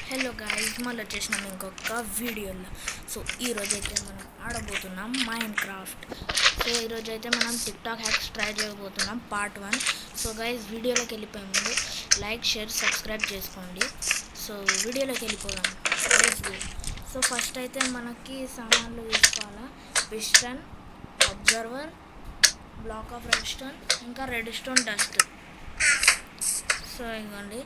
Hello guys, మళ్ళీ వచ్చేసినాం ఇంకొక వీడియోలో. సో ఈరోజైతే మనం ఆడబోతున్నాం మైన్క్రాఫ్ట్. సో ఈరోజైతే మనం టిక్టాక్ హ్యాక్స్ ట్రై చేయబోతున్నాం పార్ట్ 1. సో గైస్, వీడియోలోకి వెళ్ళిపోయే ముందు లైక్, షేర్, సబ్స్క్రైబ్ చేసుకోండి. సో వీడియోలోకి వెళ్ళిపోదాం. సో ఫస్ట్ అయితే మనకి సామాన్లు తీసుకోవాలా. Piston, observer, black of red stone, ఇంకా రెడ్ స్టోన్ డస్ట్. సో ఇవ్వండి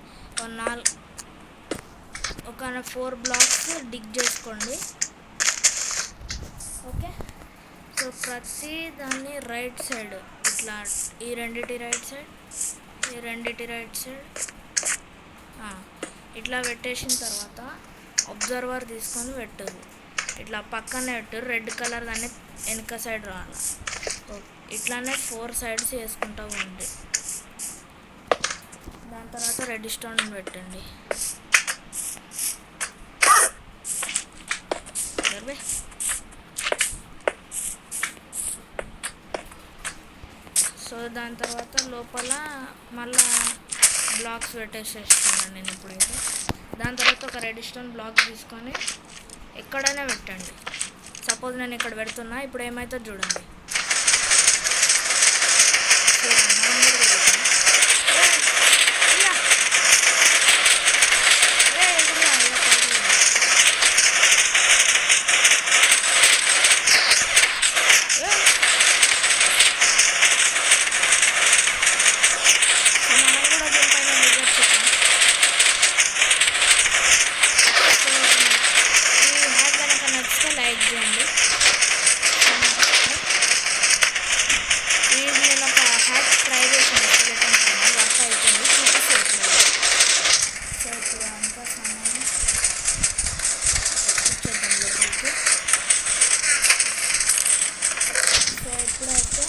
ఒక 4 బ్లాక్స్ డిగ్ చేసుకోండి. ఓకే, సో ప్రతి దాన్ని రైట్ సైడ్ ఇట్లా ఈ రెండిటి రైట్ సైడ్ ఇట్లా పెట్టేసిన తర్వాత అబ్జర్వర్ తీసుకొని పెట్టరు, ఇట్లా పక్కనే పెట్టరు. రెడ్ కలర్ దాన్ని వెనక సైడ్ రావాలి. ఇట్లానే 4 సైడ్స్ వేసుకుంటూ ఉండి దాని తర్వాత రెడ్ స్టోన్ పెట్టండి. సో దాని తర్వాత లోపల మళ్ళా బ్లాక్స్ పెట్టేసేస్తున్నాను నేను ఇప్పుడైతే. దాని తర్వాత ఒక రెడ్ స్టోన్ బ్లాక్ తీసుకొని ఎక్కడైనా పెట్టండి. సపోజ్ నేను ఇక్కడ పెడుతున్నా, ఇప్పుడు ఏమవుతుందో చూడండి. లైక్ చేయండి. ఇది నేను ఒక హ్యాక్ ట్రై చేసాను, వర్క్ అవుతుంది, చూపిస్తుంది. సో ఇప్పుడు అంతా సామాను ఇచ్చేద్దాం లోపలికి. సో ఇప్పుడైతే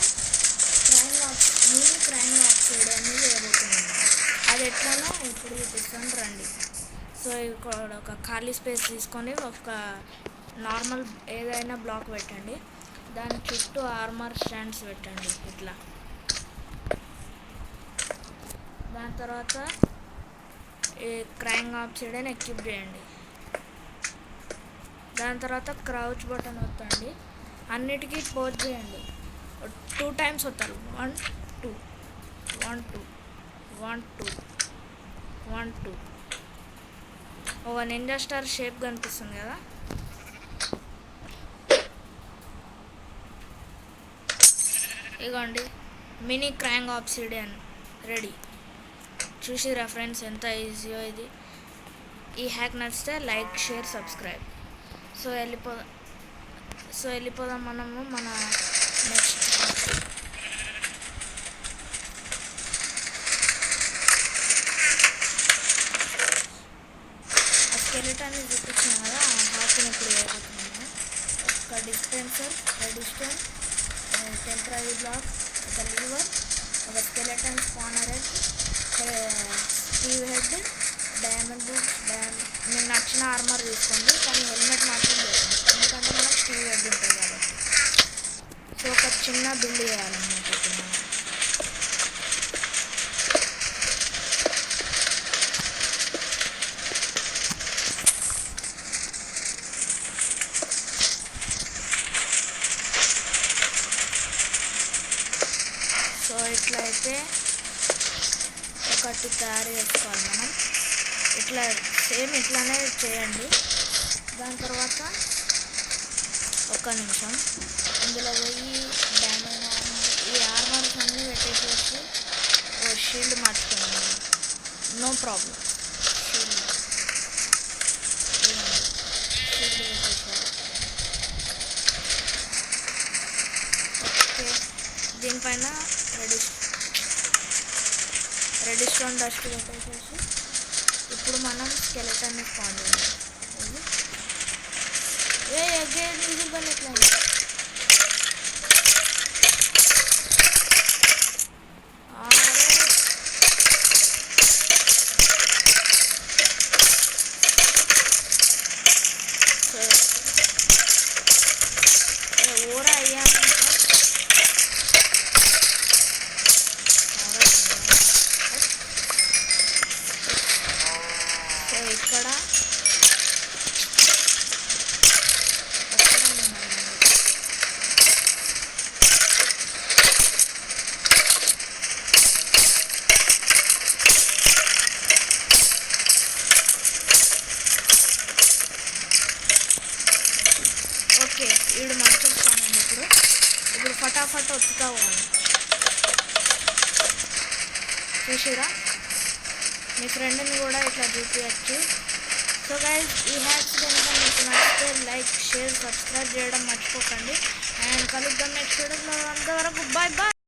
క్రైమ్ ఆక్సైడ్ అనేది వేయబోతున్నాను. అది ఎట్లానో ఇప్పుడు చూపిస్తాను రండి. సో ఇక్కడ ఒక ఖాళీ స్పేస్ తీసుకొని ఒక నార్మల్ ఏదైనా బ్లాక్ పెట్టండి. దాని చుట్టూ ఆర్మర్ స్టాండ్స్ పెట్టండి ఇట్లా. దాని తర్వాత ఈ క్రైమ్ ఆక్సైడ్ ఎక్విప్ చేయండి. దాని తర్వాత క్రౌచ్ బటన్ వత్తండి, అన్నిటికీ పోజ్ చేయండి. 2 టైమ్స్ వస్తారు. 1 2 1 2 1 2 1 2. ఒక నింజా స్టార్ షేప్ కనిపిస్తుంది కదా, ఇగోండి మినీ క్రాంగ్ ఆబ్సిడియన్ రెడీ. చూసిరా ఫ్రెండ్స్ ఎంత ఈజీయో ఇది. ఈ హ్యాక్ నచ్చితే లైక్, షేర్, సబ్స్క్రైబ్. సో వెళ్ళిపోదాం మనము మన నెక్స్ట్. ఆ స్కెలిటన్ని చూపించాను కదా, ఆ హ్యాక్ని ఇప్పుడు వేయబోతున్నాను. ఒక dispenser, red stone, temporary block, ఒక లీవర్, ఒక skeleton spawner head, Steve head, diamond boots. మీకు నచ్చిన ఆర్మర్ తీసుకోండి, కానీ హెల్మెట్ మాత్రం లేదు, ఎందుకంటే మనకు స్టీవ్ హెడ్ ఉంటుంది కాబట్టి. సో ఒక చిన్న బిల్డ్ చేయాలన్నమాట ఇప్పుడు మనం. సో ఇట్లా అయితే ఒకటి తయారు చేసుకోవాలి మనం. ఇట్లా సేమ్ ఇట్లానే చేయండి. దాని తర్వాత ఒక్క నిమిషం ఇందులో పోయి డైమండ్ ఈ ఆర్మర్స్ అన్నీ పెట్టేసేసి షీల్డ్ మార్చుకోండి. No problem. షీల్డ్ పెట్టేసారు. ఓకే, దీనిపైన రెడ్ స్టోన్ డస్ట్ పెట్టేసేసి ఇప్పుడు మనం స్కెలెటన్ని స్పాన్ చేయాలి. అగైన్ ఇది ఎట్లా ఓరా అయ్యా. ఇక్కడ ఓకే వీడు మంచిస్తానండి. ఇప్పుడు ఫటాఫట్ వచ్చుతా పోవాలి. చూసిరా, మీ ఫ్రెండ్ని కూడా ఇట్లా చూపించచ్చు. సో గైస్, ఈ హ్యాక్స్ కనుక మీకు నచ్చితే లైక్, షేర్, సబ్స్క్రైబ్ చేయడం మర్చిపోకండి. అండ్ కలుద్దాం నెక్స్ట్ వీడియోలో. అంతవరకు బాయ్ బాయ్.